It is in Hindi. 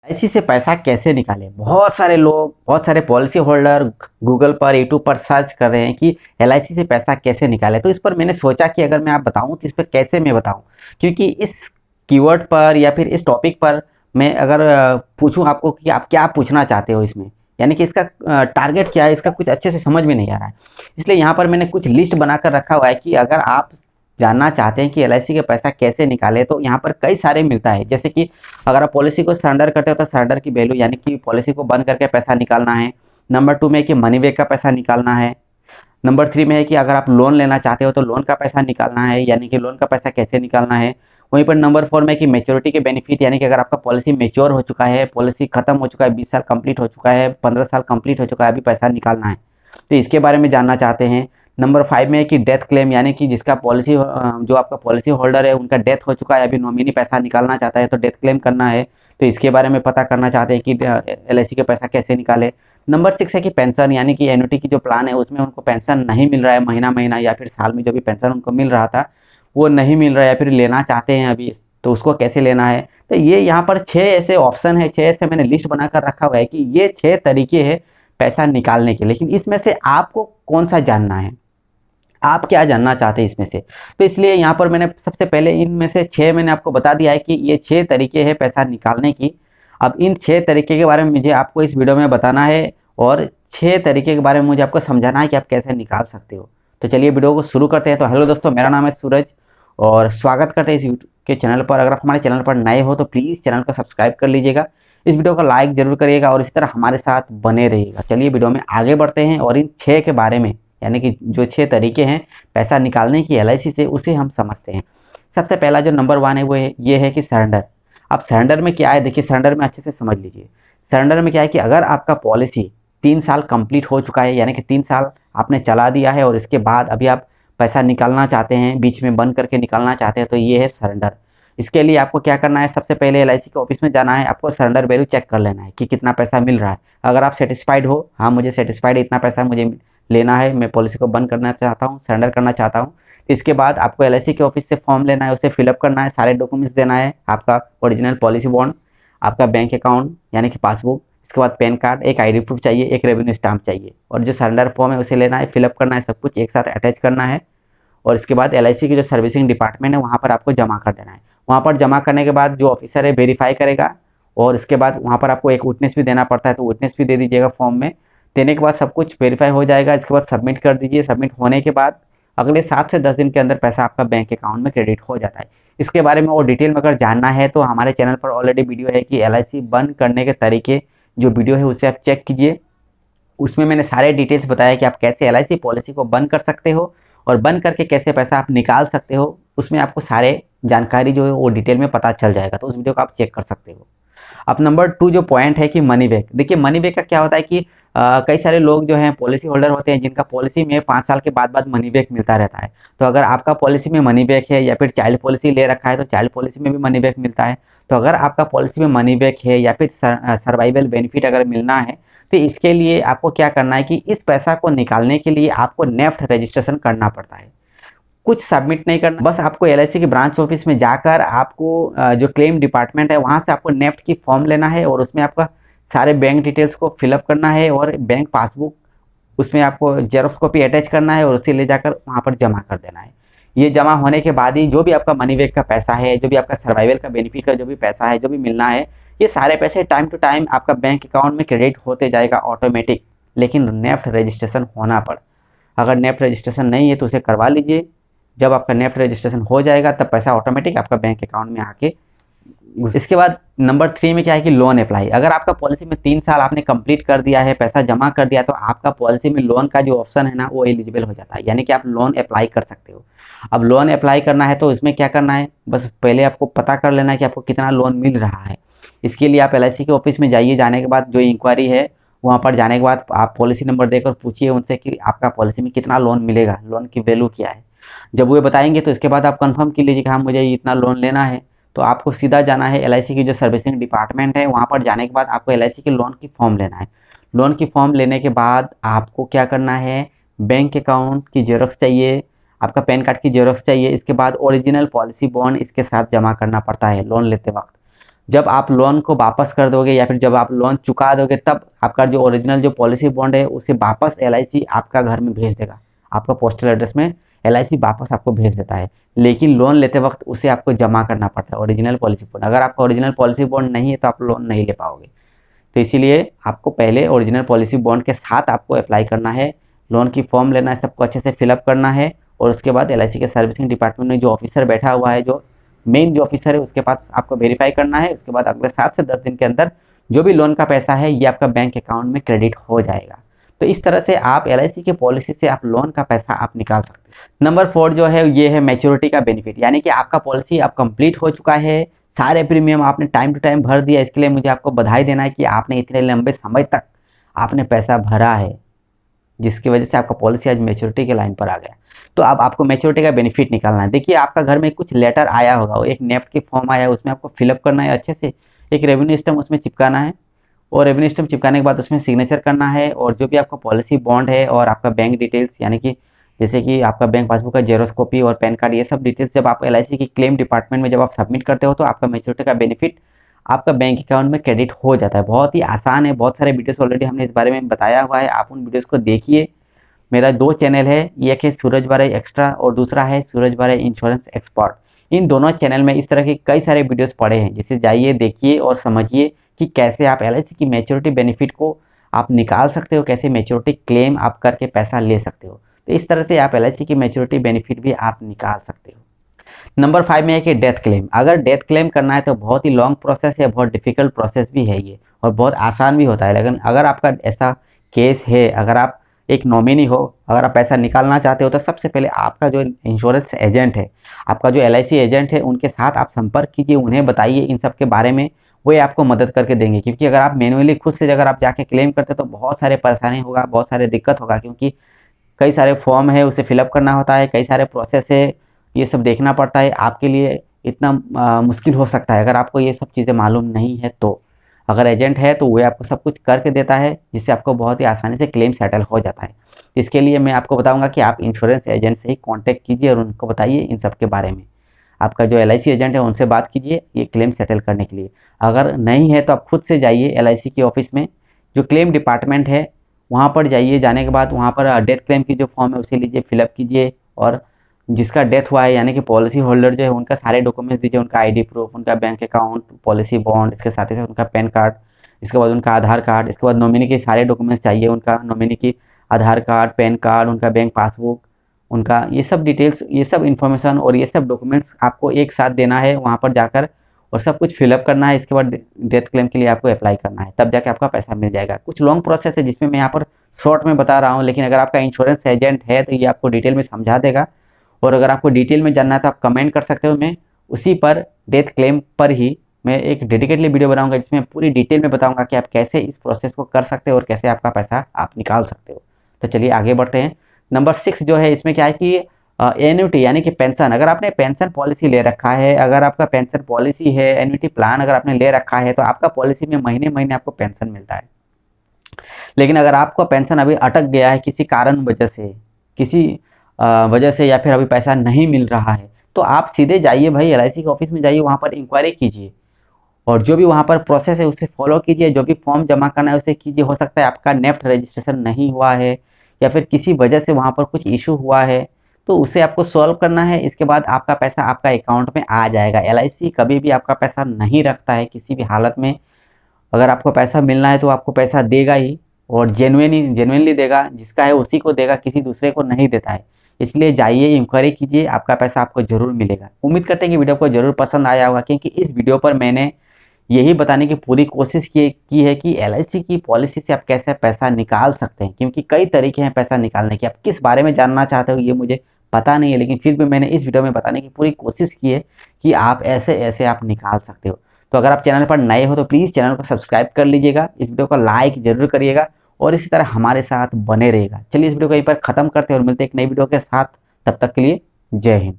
एलआईसी से पैसा कैसे निकालें। बहुत सारे लोग, बहुत सारे पॉलिसी होल्डर गूगल पर, यूट्यूब पर सर्च कर रहे हैं कि एलआईसी से पैसा कैसे निकालें। तो इस पर मैंने सोचा कि अगर मैं आप बताऊं तो इस पर कैसे मैं बताऊं, क्योंकि इस कीवर्ड पर या फिर इस टॉपिक पर मैं अगर पूछूं आपको कि आप क्या पूछना चाहते हो इसमें, यानी कि इसका टारगेट क्या है, इसका कुछ अच्छे से समझ में नहीं आ रहा है। इसलिए यहाँ पर मैंने कुछ लिस्ट बनाकर रखा हुआ है कि अगर आप जानना चाहते हैं कि एलआईसी का पैसा कैसे निकाले, तो यहाँ पर कई सारे मिलता है। जैसे कि अगर आप पॉलिसी को सरेंडर करते हो तो सरेंडर की वैल्यू, यानी कि पॉलिसी को बंद करके पैसा निकालना है। नंबर 2 में है कि मनी बैक का पैसा निकालना है। नंबर 3 में है कि अगर आप लोन लेना चाहते हो तो लोन का पैसा निकालना है, यानी कि लोन का पैसा कैसे निकालना है। वहीं पर नंबर 4 में कि मेच्योरिटी के बेनिफिट, यानी कि अगर आपका पॉलिसी मेच्योर हो चुका है, पॉलिसी खत्म हो चुका है, 20 साल कंप्लीट हो चुका है, 15 साल कंप्लीट हो चुका है, अभी पैसा निकालना है, तो इसके बारे में जानना चाहते हैं। नंबर 5 में है कि डेथ क्लेम, यानी कि जिसका पॉलिसी जो आपका पॉलिसी होल्डर है उनका डेथ हो चुका है, अभी नॉमिनी पैसा निकालना चाहता है तो डेथ क्लेम करना है, तो इसके बारे में पता करना चाहते हैं कि एलआईसी का पैसा कैसे निकाले। नंबर 6 है कि पेंशन, यानी कि एन्युटी की जो प्लान है उसमें उनको पेंशन नहीं मिल रहा है, महीना महीना या फिर साल में जो भी पेंशन उनको मिल रहा था वो नहीं मिल रहा है, या फिर लेना चाहते हैं अभी, तो उसको कैसे लेना है। तो ये यहाँ पर 6 ऐसे ऑप्शन है, 6 ऐसे मैंने लिस्ट बनाकर रखा हुआ है कि ये 6 तरीके हैं पैसा निकालने के। लेकिन इसमें से आपको कौन सा जानना है, आप क्या जानना चाहते हैं इसमें से। तो इसलिए यहाँ पर मैंने सबसे पहले इनमें से 6 मैंने आपको बता दिया है कि ये 6 तरीके हैं पैसा निकालने की। अब इन 6 तरीके के बारे में मुझे आपको इस वीडियो में बताना है, और 6 तरीके के बारे में मुझे आपको समझाना है कि आप कैसे निकाल सकते हो। तो चलिए वीडियो को शुरू करते हैं। तो हेलो दोस्तों, मेरा नाम है सूरज और स्वागत करते हैं इस यूट्यूब के चैनल पर। अगर आप हमारे चैनल पर नए हो तो प्लीज़ चैनल को सब्सक्राइब कर लीजिएगा, इस वीडियो को लाइक जरूर करिएगा और इस तरह हमारे साथ बने रहिएगा। चलिए वीडियो में आगे बढ़ते हैं और इन 6 के बारे में, यानी कि जो 6 तरीके हैं पैसा निकालने की एलआईसी से, उसे हम समझते हैं। सबसे पहला जो नंबर 1 है वो ये है कि सरेंडर। अब सरेंडर में क्या है, देखिए सरेंडर में अच्छे से समझ लीजिए। सरेंडर में क्या है कि अगर आपका पॉलिसी 3 साल कंप्लीट हो चुका है, यानी कि 3 साल आपने चला दिया है और इसके बाद अभी आप पैसा निकालना चाहते हैं, बीच में बंद करके निकालना चाहते हैं, तो ये है सरेंडर। इसके लिए आपको क्या करना है, सबसे पहले एलआईसी के ऑफिस में जाना है, आपको सरेंडर वैल्यू चेक कर लेना है कि कितना पैसा मिल रहा है। अगर आप सेटिस्फाइड हो, हाँ मुझे सेटिस्फाइड है, इतना पैसा मुझे लेना है, मैं पॉलिसी को बंद करना चाहता हूँ, सरेंडर करना चाहता हूँ, इसके बाद आपको एलआईसी के ऑफिस से फॉर्म लेना है, उसे फिलअप करना है, सारे डॉक्यूमेंट्स देना है, आपका ओरिजिनल पॉलिसी बॉन्ड, आपका बैंक अकाउंट यानी कि पासबुक, इसके बाद पैन कार्ड, एक आईडी प्रूफ चाहिए, एक रेवेन्यू स्टाम्प चाहिए, और जो सरेंडर फॉर्म है उसे लेना है, फिलअप करना है, सब कुछ एक साथ अटैच करना है, और इसके बाद एलआईसी की जो सर्विसिंग डिपार्टमेंट है वहाँ पर आपको जमा कर देना है। वहाँ पर जमा करने के बाद जो ऑफिसर है वेरीफाई करेगा, और इसके बाद वहाँ पर आपको एक विटनेस भी देना पड़ता है, तो विटनेस भी दे दीजिएगा फॉर्म में। देने के बाद सब कुछ वेरीफाई हो जाएगा, इसके बाद सबमिट कर दीजिए। सबमिट होने के बाद अगले 7 से 10 दिन के अंदर पैसा आपका बैंक अकाउंट में क्रेडिट हो जाता है। इसके बारे में और डिटेल में अगर जानना है तो हमारे चैनल पर ऑलरेडी वीडियो है कि एलआईसी बंद करने के तरीके, जो वीडियो है उसे आप चेक कीजिए। उसमें मैंने सारे डिटेल्स बताया कि आप कैसे एलआईसी पॉलिसी को बंद कर सकते हो और बंद करके कैसे पैसा आप निकाल सकते हो। उसमें आपको सारे जानकारी जो है वो डिटेल में पता चल जाएगा, तो उस वीडियो को आप चेक कर सकते हो। अब नंबर 2 जो पॉइंट है कि मनी बैक। देखिए मनी बैक का क्या होता है कि कई सारे लोग जो हैं पॉलिसी होल्डर होते हैं जिनका पॉलिसी में 5 साल के बाद मनी बैक मिलता रहता है। तो अगर आपका पॉलिसी में मनी बैक है या फिर चाइल्ड पॉलिसी ले रखा है तो चाइल्ड पॉलिसी में भी मनी बैक मिलता है। तो अगर आपका पॉलिसी में मनी बैक है या फिर सर्वाइवल बेनिफिट अगर मिलना है, तो इसके लिए आपको क्या करना है कि इस पैसा को निकालने के लिए आपको नेफ्ट रजिस्ट्रेशन करना पड़ता है। कुछ सबमिट नहीं करना, बस आपको एलआईसी के ब्रांच ऑफिस में जाकर आपको जो क्लेम डिपार्टमेंट है वहाँ से आपको नेफ्ट की फॉर्म लेना है, और उसमें आपका सारे बैंक डिटेल्स को फिलअप करना है, और बैंक पासबुक उसमें आपको जेरोक्स कॉपी अटैच करना है और उसे ले जाकर वहाँ पर जमा कर देना है। ये जमा होने के बाद ही जो भी आपका मनी बैक का पैसा है, जो भी आपका सर्वाइवल का बेनिफिट का जो भी पैसा है, जो भी मिलना है, ये सारे पैसे टाइम टू टाइम आपका बैंक अकाउंट में क्रेडिट होते जाएगा ऑटोमेटिक। लेकिन नेफ्ट रजिस्ट्रेशन होना पड़, अगर नेफ्ट रजिस्ट्रेशन नहीं है तो उसे करवा लीजिए। जब आपका नेफ्ट रजिस्ट्रेशन हो जाएगा तब पैसा ऑटोमेटिक आपका बैंक अकाउंट में आके। इसके बाद नंबर 3 में क्या है कि लोन अप्लाई। अगर आपका पॉलिसी में 3 साल आपने कंप्लीट कर दिया है, पैसा जमा कर दिया, तो आपका पॉलिसी में लोन का जो ऑप्शन है ना वो एलिजिबल हो जाता है, यानी कि आप लोन अप्लाई कर सकते हो। अब लोन अप्लाई करना है तो इसमें क्या करना है, बस पहले आपको पता कर लेना है कि आपको कितना लोन मिल रहा है। इसके लिए आप एलआईसी के ऑफिस में जाइए, जाने के बाद जो इंक्वायरी है वहाँ पर जाने के बाद आप पॉलिसी नंबर देकर पूछिए उनसे कि आपका पॉलिसी में कितना लोन मिलेगा, लोन की वैल्यू क्या है। जब वो बताएंगे तो इसके बाद आप कंफर्म कर लीजिए कि हाँ मुझे इतना लोन लेना है। तो आपको सीधा जाना है एलआईसी की जो सर्विसिंग डिपार्टमेंट है, वहाँ पर जाने के बाद आपको एलआईसी के लोन की फॉर्म लेना है। लोन की फॉर्म लेने के बाद आपको क्या करना है, बैंक अकाउंट की जेरोक्स चाहिए, आपका पैन कार्ड की जेरोक्स चाहिए, इसके बाद ओरिजिनल पॉलिसी बॉन्ड इसके साथ जमा करना पड़ता है लोन लेते वक्त। जब आप लोन को वापस कर दोगे या फिर जब आप लोन चुका दोगे, तब आपका जो ओरिजिनल जो पॉलिसी बॉन्ड है उसे वापस एलआईसी आपका घर में भेज देगा। आपका पोस्टल एड्रेस में एलआईसी वापस आपको भेज देता है। लेकिन लोन लेते वक्त उसे आपको जमा करना पड़ता है, ओरिजिनल पॉलिसी बॉन्ड। अगर आपका ओरिजिनल पॉलिसी बॉन्ड नहीं है तो आप लोन नहीं ले पाओगे। तो इसीलिए आपको पहले ओरिजिनल पॉलिसी बॉन्ड के साथ आपको अप्लाई करना है, लोन की फॉर्म लेना है, सबको अच्छे से फिलअप करना है। और उसके बाद एलआईसी के सर्विसिंग डिपार्टमेंट में जो ऑफिसर बैठा हुआ है, जो मेन जो ऑफिसर है, उसके पास आपको वेरीफाई करना है। उसके बाद अगले 7 से 10 दिन के अंदर जो भी लोन का पैसा है ये आपका बैंक अकाउंट में क्रेडिट हो जाएगा। तो इस तरह से आप एलआईसी की पॉलिसी से आप लोन का पैसा आप निकाल सकते हैं। नंबर 4 जो है ये है मैच्योरिटी का बेनिफिट, यानी कि आपका पॉलिसी अब कंप्लीट हो चुका है, सारे प्रीमियम आपने टाइम टू टाइम भर दिया। इसके लिए मुझे आपको बधाई देना है कि आपने इतने लंबे समय तक आपने पैसा भरा है, जिसकी वजह से आपका पॉलिसी आज मैच्योरिटी के लाइन पर आ गया। तो अब आपको मैच्योरिटी का बेनिफिट निकालना है। देखिए आपका घर में कुछ लेटर आया होगा, एक नेफ्ट की फॉर्म आया है, उसमें आपको फिलअप करना है अच्छे से, एक रेवेन्यू स्टैम्प उसमें चिपकाना है, और रेवेन्यू स्टैम्प चिपकाने के बाद उसमें सिग्नेचर करना है। और जो भी आपका पॉलिसी बॉन्ड है और आपका बैंक डिटेल्स, यानी कि जैसे कि आपका बैंक पासबुक का जेरोक्स कॉपी और पैन कार्ड, ये सब डिटेल्स जब आप एलआईसी की क्लेम डिपार्टमेंट में जब आप सबमिट करते हो तो आपका मैच्योरिटी का बेनिफिट आपका बैंक अकाउंट में क्रेडिट हो जाता है। बहुत ही आसान है, बहुत सारे वीडियोस ऑलरेडी हमने इस बारे में बताया हुआ है, आप उन वीडियोस को देखिए। मेरा 2 चैनल है, एक है सूरज बारे एक्स्ट्रा और दूसरा है सूरज बारे इंश्योरेंस एक्सपर्ट। इन दोनों चैनल में इस तरह के कई सारे वीडियोस पड़े हैं, जिसे जाइए देखिए और समझिए कि कैसे आप एलआईसी की मैच्योरिटी बेनिफिट को आप निकाल सकते हो, कैसे मैच्योरिटी क्लेम आप करके पैसा ले सकते हो। तो इस तरह से आप एलआईसी की मैच्योरिटी बेनिफिट भी आप निकाल सकते हो। नंबर 5 में है कि डेथ क्लेम। अगर डेथ क्लेम करना है तो बहुत ही लॉन्ग प्रोसेस है, बहुत डिफिकल्ट प्रोसेस भी है ये, और बहुत आसान भी होता है। लेकिन अगर आपका ऐसा केस है, अगर आप एक नॉमिनी हो, अगर आप पैसा निकालना चाहते हो, तो सबसे पहले आपका जो इंश्योरेंस एजेंट है, आपका जो एलआईसी एजेंट है, उनके साथ आप संपर्क कीजिए, उन्हें बताइए इन सब के बारे में, वो आपको मदद करके देंगे। क्योंकि अगर आप मैन्युअली खुद से अगर आप जाके क्लेम करते तो बहुत सारे परेशानी होगा, बहुत सारे दिक्कत होगा, क्योंकि कई सारे फॉर्म है उसे फिलअप करना होता है, कई सारे प्रोसेस है, ये सब देखना पड़ता है। आपके लिए इतना मुश्किल हो सकता है अगर आपको ये सब चीज़ें मालूम नहीं है। तो अगर एजेंट है तो वो आपको सब कुछ करके देता है, जिससे आपको बहुत ही आसानी से क्लेम सेटल हो जाता है। इसके लिए मैं आपको बताऊंगा कि आप इंश्योरेंस एजेंट से ही कांटेक्ट कीजिए और उनको बताइए इन सब के बारे में। आपका जो एलआईसी एजेंट है उनसे बात कीजिए ये क्लेम सेटल करने के लिए। अगर नहीं है तो आप खुद से जाइए एलआईसी के ऑफिस में, जो क्लेम डिपार्टमेंट है वहाँ पर जाइए। जाने के बाद वहाँ पर डेथ क्लेम की जो फॉर्म है उसे लीजिए, फिलअप कीजिए, और जिसका डेथ हुआ है यानी कि पॉलिसी होल्डर जो है उनका सारे डॉक्यूमेंट्स दीजिए, उनका आईडी प्रूफ, उनका बैंक अकाउंट, पॉलिसी बॉन्ड, इसके साथ ही साथ उनका पैन कार्ड, इसके बाद उनका आधार कार्ड, इसके बाद नॉमिनी के सारे डॉक्यूमेंट्स चाहिए, उनका नॉमिनी की आधार कार्ड, पैन कार्ड, उनका बैंक पासबुक, उनका ये सब डिटेल्स, ये सब इन्फॉर्मेशन और ये सब डॉक्यूमेंट्स आपको एक साथ देना है वहाँ पर जाकर, और सब कुछ फिलअप करना है। इसके बाद डेथ क्लेम के लिए आपको अप्लाई करना है, तब जाके आपका पैसा मिल जाएगा। कुछ लॉन्ग प्रोसेस है जिसमें मैं यहाँ पर शॉर्ट में बता रहा हूँ, लेकिन अगर आपका इंश्योरेंस एजेंट है तो ये आपको डिटेल में समझा देगा। और अगर आपको डिटेल में जानना है तो आप कमेंट कर सकते हो, मैं उसी पर डेथ क्लेम पर ही मैं एक डेडिकेटली वीडियो बनाऊंगा जिसमें पूरी डिटेल में बताऊंगा कि आप कैसे इस प्रोसेस को कर सकते हो और कैसे आपका पैसा आप निकाल सकते हो। तो चलिए आगे बढ़ते हैं। नंबर 6 जो है इसमें क्या है कि एन्युटी यानी कि पेंशन। अगर आपने पेंशन पॉलिसी ले रखा है, अगर आपका पेंशन पॉलिसी है, एन्युटी प्लान अगर आपने ले रखा है, तो आपका पॉलिसी में महीने महीने आपको पेंशन मिलता है। लेकिन अगर आपका पेंशन अभी अटक गया है किसी कारण वजह से, किसी वजह से, या फिर अभी पैसा नहीं मिल रहा है, तो आप सीधे जाइए भाई एलआईसी के ऑफिस में जाइए, वहाँ पर इंक्वायरी कीजिए और जो भी वहाँ पर प्रोसेस है उसे फॉलो कीजिए, जो भी फॉर्म जमा करना है उसे कीजिए। हो सकता है आपका नेफ्ट रजिस्ट्रेशन नहीं हुआ है या फिर किसी वजह से वहाँ पर कुछ इशू हुआ है, तो उसे आपको सॉल्व करना है। इसके बाद आपका पैसा आपका अकाउंट में आ जाएगा। एलआईसी कभी भी आपका पैसा नहीं रखता है किसी भी हालत में। अगर आपको पैसा मिलना है तो आपको पैसा देगा ही, और जेन्युइनली देगा, जिसका है उसी को देगा, किसी दूसरे को नहीं देता है। इसलिए जाइए इंक्वायरी कीजिए, आपका पैसा आपको जरूर मिलेगा। उम्मीद करते हैं कि वीडियो को जरूर पसंद आया होगा, क्योंकि इस वीडियो पर मैंने यही बताने की पूरी कोशिश की है कि एलआईसी की पॉलिसी से आप कैसे पैसा निकाल सकते हैं, क्योंकि कई तरीके हैं पैसा निकालने के। आप किस बारे में जानना चाहते हो ये मुझे पता नहीं है, लेकिन फिर भी मैंने इस वीडियो में बताने की पूरी कोशिश की है कि आप ऐसे ऐसे आप निकाल सकते हो। तो अगर आप चैनल पर नए हो तो प्लीज़ चैनल को सब्सक्राइब कर लीजिएगा, इस वीडियो को लाइक जरूर करिएगा और इसी तरह हमारे साथ बने रहेगा। चलिए इस वीडियो को यहीं पर ख़त्म करते हैं और मिलते हैं एक नई वीडियो के साथ। तब तक के लिए जय हिंद।